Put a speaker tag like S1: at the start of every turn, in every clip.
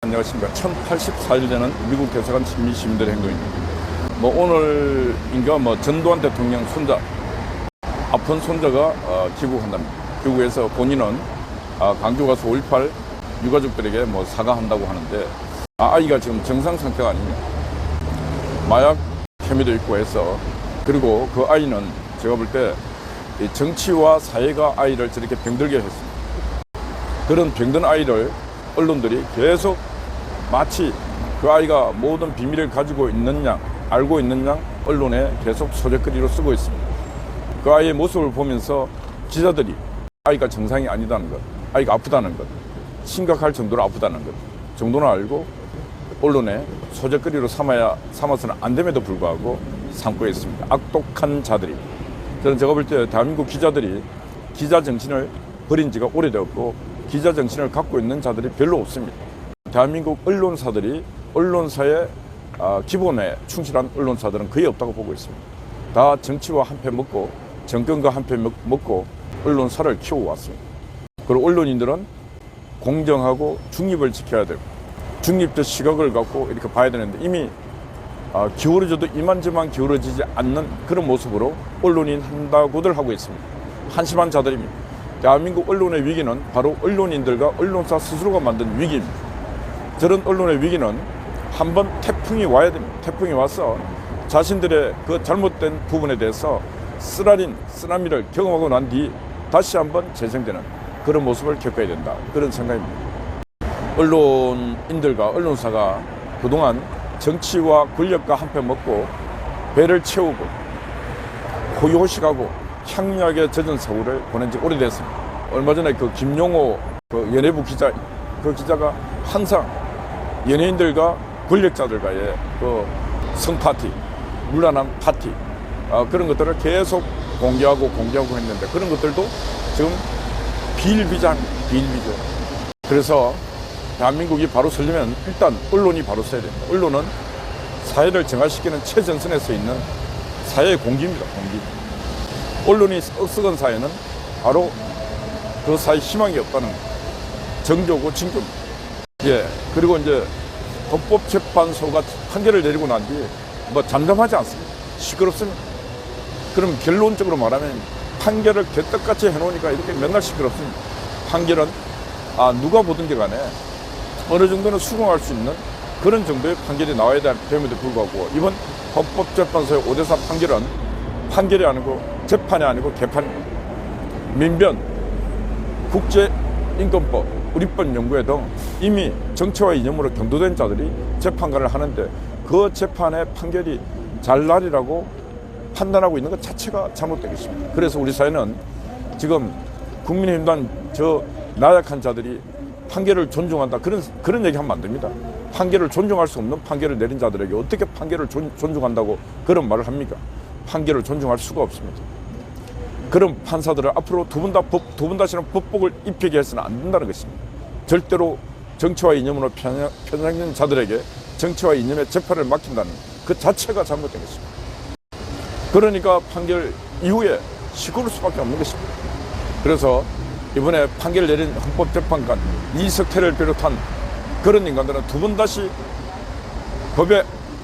S1: 안녕하십니까. 1084일 되는 미국 대사관 친미 시민들의 행동입니다. 오늘인가 전두환 대통령 손자, 아픈 손자가 귀국한답니다. 귀국해서 본인은 강주 가서 5.18 유가족들에게 사과한다고 하는데, 아이가 지금 정상 상태가 아닙니다. 마약 혐의도 있고 해서, 그리고 그 아이는 제가 볼 때 정치와 사회가 아이를 저렇게 병들게 했습니다. 그런 병든 아이를 언론들이 계속 마치 그 아이가 모든 비밀을 가지고 있는 양, 알고 있는 양 언론에 계속 소재거리로 쓰고 있습니다. 그 아이의 모습을 보면서 기자들이 아이가 정상이 아니다는 것, 아이가 아프다는 것, 심각할 정도로 아프다는 것 정도는 알고 언론에 소재거리로 삼아서는 안 됨에도 불구하고 삼고 있습니다. 악독한 자들입니다. 저는 제가 볼 때 대한민국 기자들이 기자 정신을 버린 지가 오래되었고 기자 정신을 갖고 있는 자들이 별로 없습니다. 대한민국 언론사들이 언론사의 기본에 충실한 언론사들은 거의 없다고 보고 있습니다. 다 정치와 한패 먹고 정권과 한패 먹고 언론사를 키워왔습니다. 그리고 언론인들은 공정하고 중립을 지켜야 되고 중립적 시각을 갖고 이렇게 봐야 되는데 이미 기울어져도 이만저만 기울어지지 않는 그런 모습으로 언론인 한다고들 하고 있습니다. 한심한 자들입니다. 대한민국 언론의 위기는 바로 언론인들과 언론사 스스로가 만든 위기입니다. 저런 언론의 위기는 한번 태풍이 와야 됩니다. 태풍이 와서 자신들의 그 잘못된 부분에 대해서 쓰나미를 경험하고 난 뒤 다시 한번 재생되는 그런 모습을 겪어야 된다. 그런 생각입니다. 언론인들과 언론사가 그동안 정치와 권력과 한패 먹고 배를 채우고 호의호식하고 향락에 젖은 세월을 보낸 지 오래됐습니다. 얼마 전에 그 김용호 연예부 기자, 그 기자가 항상 연예인들과 권력자들과의 그 성파티, 물란한 파티, 그런 것들을 계속 공개하고 했는데 그런 것들도 지금 비일비재합니다. 그래서 대한민국이 바로 서려면 일단 언론이 바로 서야 됩니다. 언론은 사회를 정화시키는 최전선에 서 있는 사회의 공기입니다. 공기. 언론이 썩은 사회는 바로 그 사회 희망이 없다는 정조고 징조입니다. 그리고 이제 헌법재판소가 판결을 내리고 난 뒤에 잠잠하지 않습니다. 시끄럽습니다. 그럼 결론적으로 말하면 판결을 개떡같이 해놓으니까 이렇게 맨날 시끄럽습니다. 판결은 누가 보든지 간에 어느 정도는 수긍할 수 있는 그런 정도의 판결이 나와야 됨에도 불구하고 이번 헌법재판소의 5대4 판결은 판결이 아니고 재판이 아니고 개판입니다. 민변, 국제인권법, 우리법 연구회 등 이미 정치와 이념으로 경도된 자들이 재판관을 하는데 그 재판의 판결이 잘날이라고 판단하고 있는 것 자체가 잘못된 것입니다. 그래서 우리 사회는 지금 국민의힘단 저 나약한 자들이 판결을 존중한다 그런 얘기하면 안 됩니다. 판결을 존중할 수 없는 판결을 내린 자들에게 어떻게 판결을 존중한다고 그런 말을 합니까? 판결을 존중할 수가 없습니다. 그런 판사들을 앞으로 두 번 다시는 법복을 입히게 해서는 안 된다는 것입니다. 절대로 정치와 이념으로 편향된 자들에게 정치와 이념의 재판을 맡긴다는 그 자체가 잘못된 것입니다. 그러니까 판결 이후에 시끄러울 수밖에 없는 것입니다. 그래서 이번에 판결을 내린 헌법재판관 이석태를 비롯한 그런 인간들은 두 번 다시 법에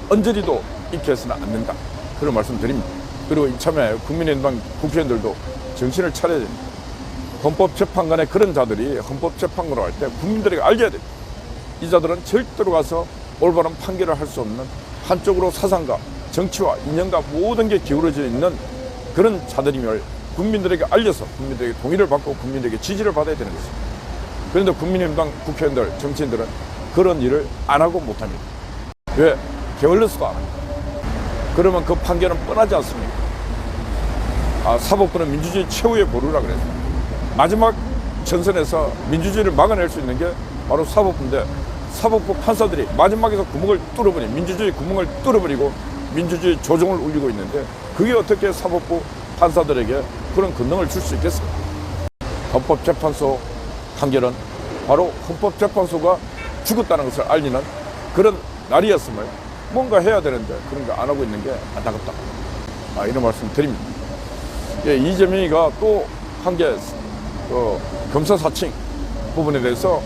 S1: 언저리도 익혀 해서는 안 된다. 그런 말씀 드립니다. 그리고 이참에 국민의힘당 국회의원들도 정신을 차려야 됩니다. 헌법재판관의 그런 자들이 헌법재판관을 할 때 국민들에게 알려야 됩니다. 이 자들은 절대로 가서 올바른 판결을 할 수 없는 한쪽으로 사상과 정치와 이념과 모든 게 기울어져 있는 그런 자들임을 국민들에게 알려서 국민들에게 동의를 받고 국민들에게 지지를 받아야 되는 것입니다. 그런데 국민의힘당 국회의원들, 정치인들은 그런 일을 안 하고 못합니다. 왜? 게을러서도 안 합니다. 그러면 그 판결은 뻔하지 않습니까? 사법부는 민주주의 최후의 보루라 그래서 마지막 전선에서 민주주의를 막아낼 수 있는 게 바로 사법부인데 사법부 판사들이 마지막에서 구멍을 뚫어버리고 민주주의 구멍을 뚫어버리고 민주주의 조종을 울리고 있는데 그게 어떻게 사법부 판사들에게 그런 권능을 줄 수 있겠습니까? 헌법재판소 판결은 바로 헌법재판소가 죽었다는 것을 알리는 그런 날이었음을 뭔가 해야 되는데 그런 거 안 하고 있는 게 안타깝다. 이런 말씀 드립니다. 이재명이가 또 한 게 검사 사칭 부분에 대해서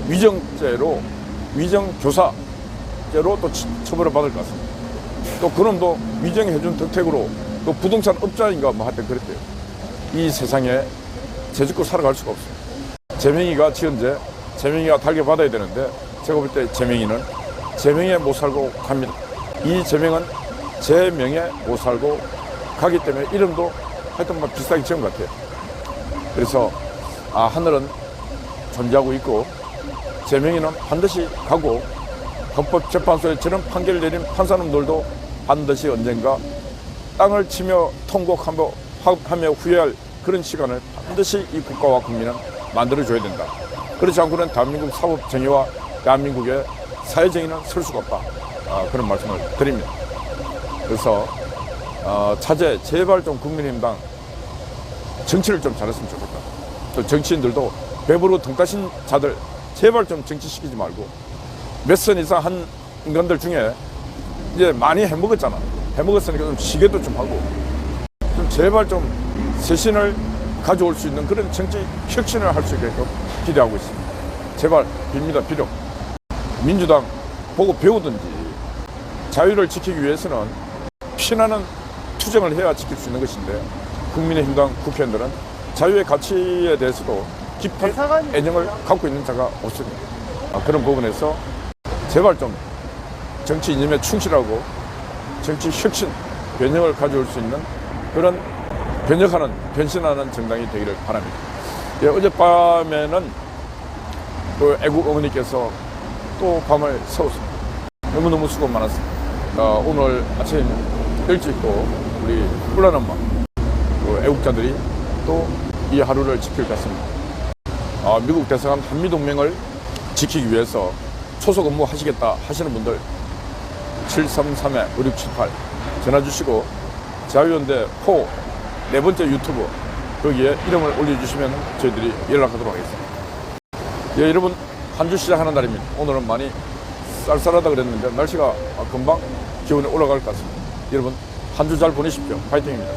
S1: 위정죄로 위정교사죄로 또 처벌을 받을 것 같습니다. 또 그놈도 위정해준 덕택으로 또 부동산 업자인가 뭐 하여튼 그랬대요. 이 세상에 죄 짓고 살아갈 수가 없어요. 재명이가 지은 죄, 재명이가 달게받아야 되는데 제가 볼 때 재명이는 제명에 못 살고 갑니다. 이 제명은 제명에 못 살고 가기 때문에 이름도 하여튼 뭐 비슷하게 지은 것 같아요. 그래서 하늘은 존재하고 있고 제명이는 반드시 가고 헌법재판소에 저런 판결을 내린 판사님들도 반드시 언젠가 땅을 치며 통곡하며 후회할 그런 시간을 반드시 이 국가와 국민은 만들어줘야 된다. 그렇지 않고는 대한민국 사법정의와 대한민국의 사회정의는 설 수가 없다. 그런 말씀을 드립니다. 그래서 차제 제발 좀 국민의힘당 정치를 좀 잘했으면 좋겠다. 또 정치인들도 배부로 등 따신 자들 제발 좀 정치시키지 말고 몇 선 이상 한 인간들 중에 이제 많이 해먹었잖아. 해먹었으니까 좀 시계도 좀 하고 좀 제발 좀 쇄신을 가져올 수 있는 그런 정치 혁신을 할 수 있게끔 기대하고 있습니다. 제발 빕니다. 비록 민주당 보고 배우든지 자유를 지키기 위해서는 피나는 투쟁을 해야 지킬 수 있는 것인데 국민의힘당 국회의원들은 자유의 가치에 대해서도 깊은 애정을 갖고 있는 자가 없습니다. 그런 부분에서 제발 좀 정치 이념에 충실하고 정치 혁신, 변형을 가져올 수 있는 그런 변신하는 정당이 되기를 바랍니다. 예, 어젯밤에는 그 애국 어머니께서 또 밤을 새웠습니다. 너무너무 수고 많았습니다. 오늘 아침 일찍 또 우리 뿔난 엄마, 그 애국자들이 또 이 하루를 지킬 것 같습니다. 미국 대사관 한미동맹을 지키기 위해서 초소 근무하시겠다 하시는 분들 733-5678 전화 주시고 자유연대 포 4번째 유튜브 거기에 이름을 올려주시면 저희들이 연락하도록 하겠습니다. 예, 여러분 한 주 시작하는 날입니다. 오늘은 많이 쌀쌀하다 그랬는데 날씨가 금방 기온이 올라갈 것 같습니다. 여러분 한 주 잘 보내십시오. 파이팅입니다.